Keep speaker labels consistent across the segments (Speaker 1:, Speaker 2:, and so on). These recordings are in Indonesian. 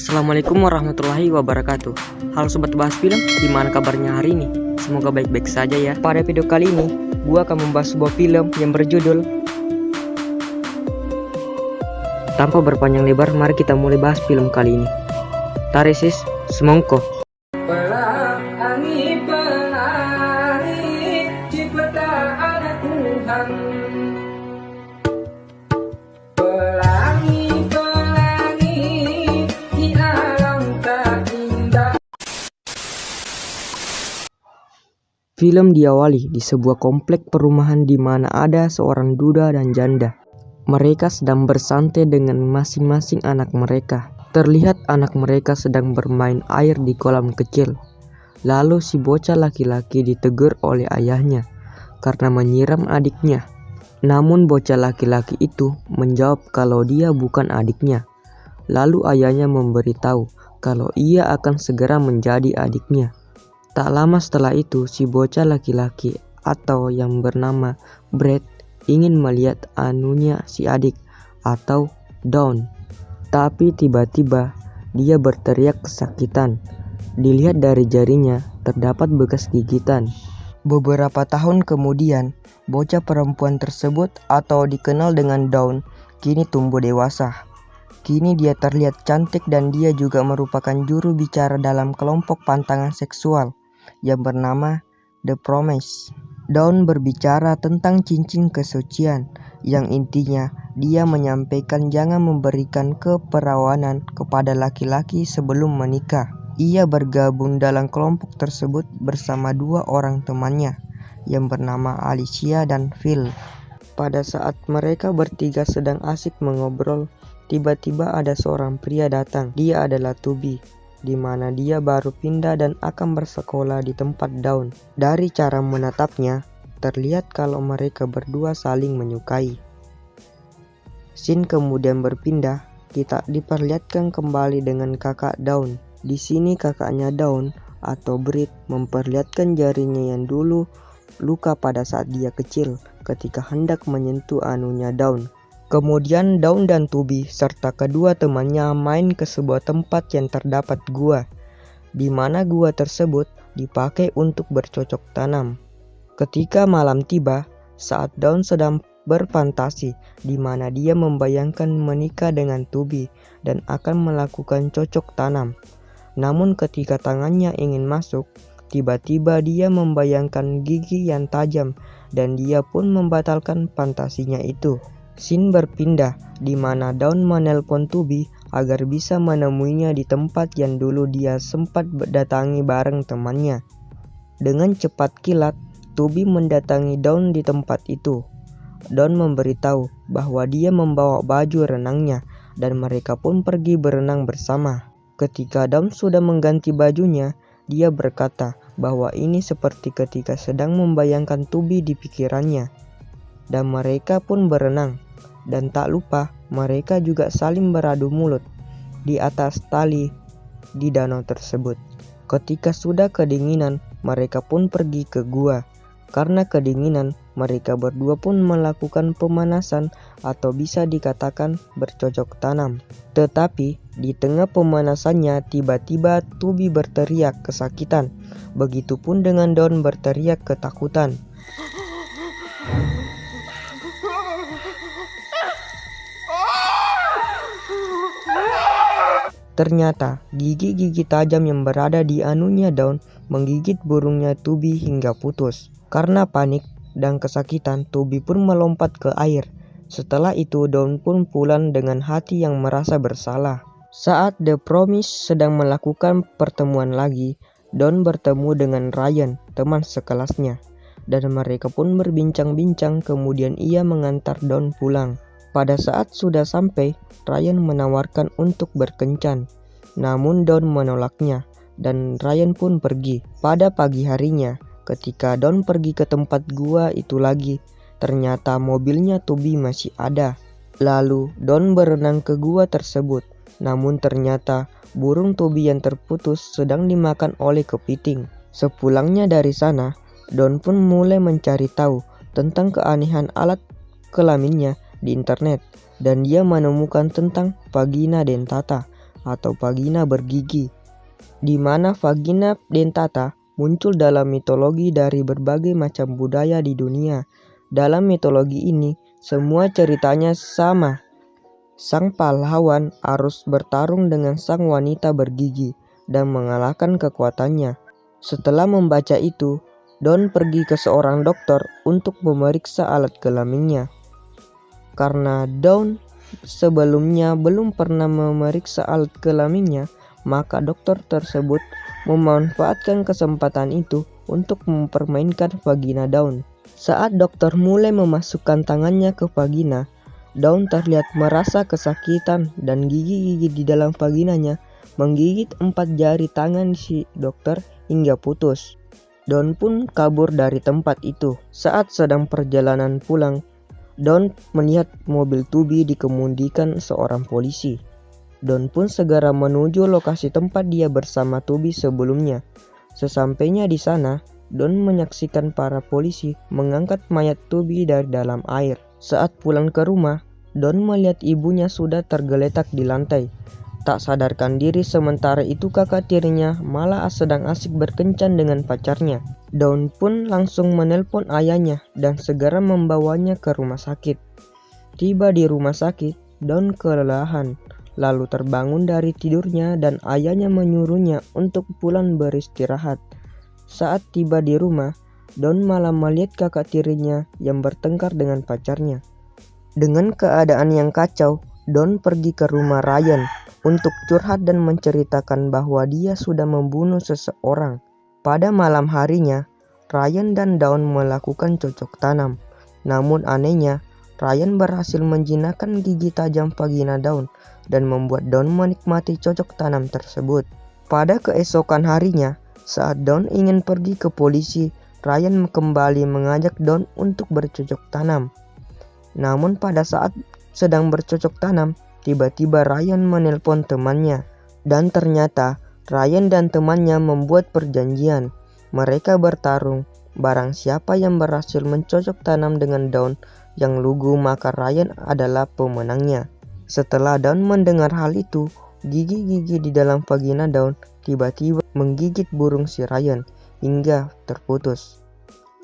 Speaker 1: Assalamualaikum warahmatullahi wabarakatuh. Halo sobat bahas film, gimana kabarnya hari ini? Semoga baik-baik saja ya. Pada video kali ini, gua akan membahas sebuah film yang berjudul. Tanpa berpanjang lebar, mari kita mulai bahas film kali ini. Taresis Semongko.
Speaker 2: Pelangi ciptaan Tuhan. Pelangi di alam tak indah.
Speaker 1: Film diawali di sebuah komplek perumahan di mana ada seorang duda dan janda. Mereka sedang bersantai dengan masing-masing anak mereka. Terlihat anak mereka sedang bermain air di kolam kecil. Lalu si bocah laki-laki ditegur oleh ayahnya karena menyiram adiknya. Namun bocah laki-laki itu menjawab kalau dia bukan adiknya. Lalu ayahnya memberitahu kalau ia akan segera menjadi adiknya. Tak lama setelah itu si bocah laki-laki atau yang bernama Brad ingin melihat anunya si adik atau Dawn. Tapi tiba-tiba dia berteriak kesakitan. Dilihat dari jarinya terdapat bekas gigitan. Beberapa tahun kemudian, bocah perempuan tersebut atau dikenal dengan Dawn kini tumbuh dewasa. Kini dia terlihat cantik dan dia juga merupakan juru bicara dalam kelompok pantangan seksual yang bernama The Promise. Dawn berbicara tentang cincin kesucian yang intinya dia menyampaikan jangan memberikan keperawanan kepada laki-laki sebelum menikah. Ia bergabung dalam kelompok tersebut bersama dua orang temannya yang bernama Alicia dan Phil. Pada saat mereka bertiga sedang asik mengobrol, tiba-tiba ada seorang pria datang. Dia adalah Toby, di mana dia baru pindah dan akan bersekolah di tempat Dawn. Dari cara menatapnya, terlihat kalau mereka berdua saling menyukai. Scene kemudian berpindah, kita diperlihatkan kembali dengan kakak Dawn. Di sini kakaknya Dawn atau Brit memperlihatkan jarinya yang dulu luka pada saat dia kecil ketika hendak menyentuh anunya Dawn. Kemudian Dawn dan Toby serta kedua temannya main ke sebuah tempat yang terdapat gua, di mana gua tersebut dipakai untuk bercocok tanam. Ketika malam tiba, saat Dawn sedang berfantasi di mana dia membayangkan menikah dengan Toby dan akan melakukan cocok tanam. Namun ketika tangannya ingin masuk, tiba-tiba dia membayangkan gigi yang tajam dan dia pun membatalkan fantasinya itu. Scene berpindah di mana Dawn menelpon Toby agar bisa menemuinya di tempat yang dulu dia sempat datangi bareng temannya. Dengan cepat kilat, Toby mendatangi Dawn di tempat itu. Dawn memberitahu bahwa dia membawa baju renangnya dan mereka pun pergi berenang bersama. Ketika Dawn sudah mengganti bajunya, dia berkata bahwa ini seperti ketika sedang membayangkan Toby di pikirannya. Dan mereka pun berenang. Dan tak lupa mereka juga saling beradu mulut di atas tali di danau tersebut. Ketika sudah kedinginan, mereka pun pergi ke gua. Karena kedinginan, mereka berdua pun melakukan pemanasan atau bisa dikatakan bercocok tanam. Tetapi di tengah pemanasannya tiba-tiba Toby berteriak kesakitan. Begitupun dengan Dawn berteriak ketakutan. Ternyata gigi-gigi tajam yang berada di anunya Dawn menggigit burungnya Toby hingga putus. Karena panik dan kesakitan, Toby pun melompat ke air. Setelah itu Dawn pun pulang dengan hati yang merasa bersalah. Saat The Promise sedang melakukan pertemuan lagi, Dawn bertemu dengan Ryan, teman sekelasnya. Dan mereka pun berbincang-bincang, kemudian ia mengantar Dawn pulang. Pada saat sudah sampai, Ryan menawarkan untuk berkencan. Namun Dawn menolaknya dan Ryan pun pergi. Pada pagi harinya, ketika Dawn pergi ke tempat gua itu lagi, ternyata mobilnya Toby masih ada. Lalu Dawn berenang ke gua tersebut. Namun ternyata burung Toby yang terputus sedang dimakan oleh kepiting. Sepulangnya dari sana, Dawn pun mulai mencari tahu tentang keanehan alat kelaminnya di internet dan dia menemukan tentang vagina dentata atau vagina bergigi, di mana vagina dentata muncul dalam mitologi dari berbagai macam budaya di dunia. Dalam mitologi ini, semua ceritanya sama. Sang pahlawan harus bertarung dengan sang wanita bergigi dan mengalahkan kekuatannya. Setelah membaca itu, Dawn pergi ke seorang dokter untuk memeriksa alat kelaminnya. Karena Dawn sebelumnya belum pernah memeriksa alat kelaminnya, maka dokter tersebut memanfaatkan kesempatan itu untuk mempermainkan vagina Dawn. Saat dokter mulai memasukkan tangannya ke vagina, Dawn terlihat merasa kesakitan dan gigi-gigi di dalam vaginanya menggigit 4 jari tangan si dokter hingga putus. Dawn pun kabur dari tempat itu. Saat sedang perjalanan pulang, Dawn melihat mobil Tubi dikemudikan seorang polisi. Dawn pun segera menuju lokasi tempat dia bersama Tubi sebelumnya. Sesampainya di sana, Dawn menyaksikan para polisi mengangkat mayat Tubi dari dalam air. Saat pulang ke rumah, Dawn melihat ibunya sudah tergeletak di lantai, tak sadarkan diri. Sementara itu kakak tirinya malah sedang asik berkencan dengan pacarnya. Dawn pun langsung menelpon ayahnya dan segera membawanya ke rumah sakit. Tiba di rumah sakit, Dawn kelelahan, lalu terbangun dari tidurnya dan ayahnya menyuruhnya untuk pulang beristirahat. Saat tiba di rumah, Dawn malah melihat kakak tirinya yang bertengkar dengan pacarnya. Dengan keadaan yang kacau, Dawn pergi ke rumah Ryan untuk curhat dan menceritakan bahwa dia sudah membunuh seseorang. Pada malam harinya, Ryan dan Dawn melakukan cocok tanam. Namun anehnya, Ryan berhasil menjinakkan gigi tajam vagina Dawn dan membuat Dawn menikmati cocok tanam tersebut. Pada keesokan harinya, saat Dawn ingin pergi ke polisi, Ryan kembali mengajak Dawn untuk bercocok tanam. Namun pada saat sedang bercocok tanam, tiba-tiba Ryan menelpon temannya, dan ternyata Ryan dan temannya membuat perjanjian. Mereka bertarung, barang siapa yang berhasil mencocok tanam dengan Dawn yang lugu, maka Ryan adalah pemenangnya. Setelah Dawn mendengar hal itu, gigi-gigi di dalam vagina Dawn tiba-tiba menggigit burung si Ryan hingga terputus.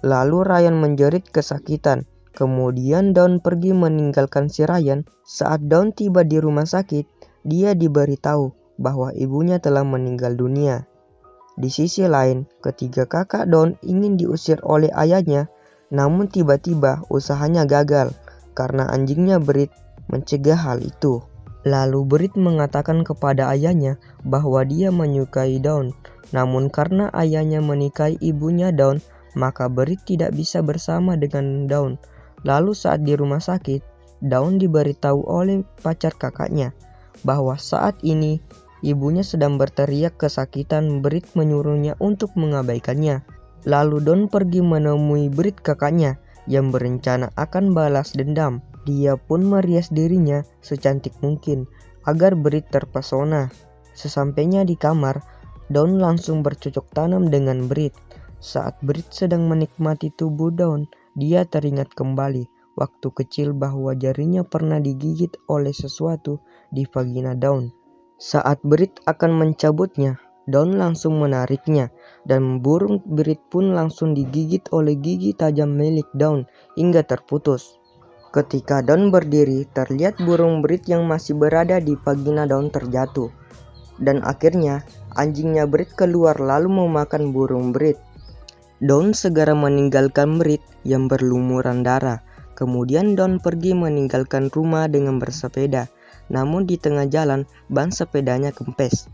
Speaker 1: Lalu Ryan menjerit kesakitan. Kemudian Dawn pergi meninggalkan si Ryan. Saat Dawn tiba di rumah sakit, dia diberitahu bahwa ibunya telah meninggal dunia. Di sisi lain, ketiga kakak Dawn ingin diusir oleh ayahnya, namun tiba-tiba usahanya gagal karena anjingnya Brit mencegah hal itu. Lalu Brit mengatakan kepada ayahnya bahwa dia menyukai Dawn, namun karena ayahnya menikahi ibunya Dawn, maka Brit tidak bisa bersama dengan Dawn. Lalu saat di rumah sakit, Dawn diberitahu oleh pacar kakaknya bahwa saat ini ibunya sedang berteriak kesakitan. Brit menyuruhnya untuk mengabaikannya. Lalu Dawn pergi menemui Brit kakaknya yang berencana akan balas dendam. Dia pun merias dirinya secantik mungkin agar Brit terpesona. Sesampainya di kamar, Dawn langsung bercocok tanam dengan Brit. Saat Brit sedang menikmati tubuh Dawn, dia teringat kembali waktu kecil bahwa jarinya pernah digigit oleh sesuatu di vagina Dawn. Saat Brit akan mencabutnya, Dawn langsung menariknya dan burung Brit pun langsung digigit oleh gigi tajam milik Dawn hingga terputus. Ketika Dawn berdiri, terlihat burung Brit yang masih berada di vagina Dawn terjatuh. Dan akhirnya anjingnya Brit keluar lalu memakan burung Brit. Dawn segera meninggalkan Brit yang berlumuran darah. Kemudian Dawn pergi meninggalkan rumah dengan bersepeda. Namun di tengah jalan, ban sepedanya kempes.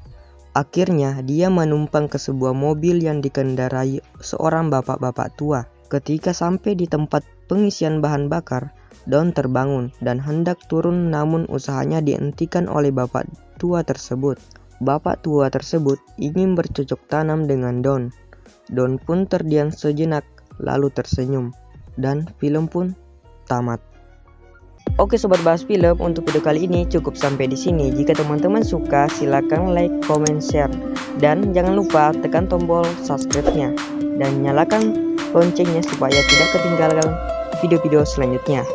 Speaker 1: Akhirnya dia menumpang ke sebuah mobil yang dikendarai seorang bapak-bapak tua. Ketika sampai di tempat pengisian bahan bakar, Dawn terbangun dan hendak turun, namun usahanya dihentikan oleh bapak tua tersebut. Bapak tua tersebut ingin bercocok tanam dengan Dawn. Dawn pun terdiam sejenak lalu tersenyum dan film pun tamat. Oke sobat bahas film, untuk video kali ini cukup sampai di sini. Jika teman-teman suka, silakan like, comment, share, dan jangan lupa tekan tombol subscribe-nya dan nyalakan loncengnya supaya tidak ketinggalan video-video selanjutnya.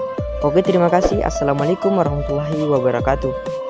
Speaker 1: Oke, terima kasih. Assalamualaikum warahmatullahi wabarakatuh.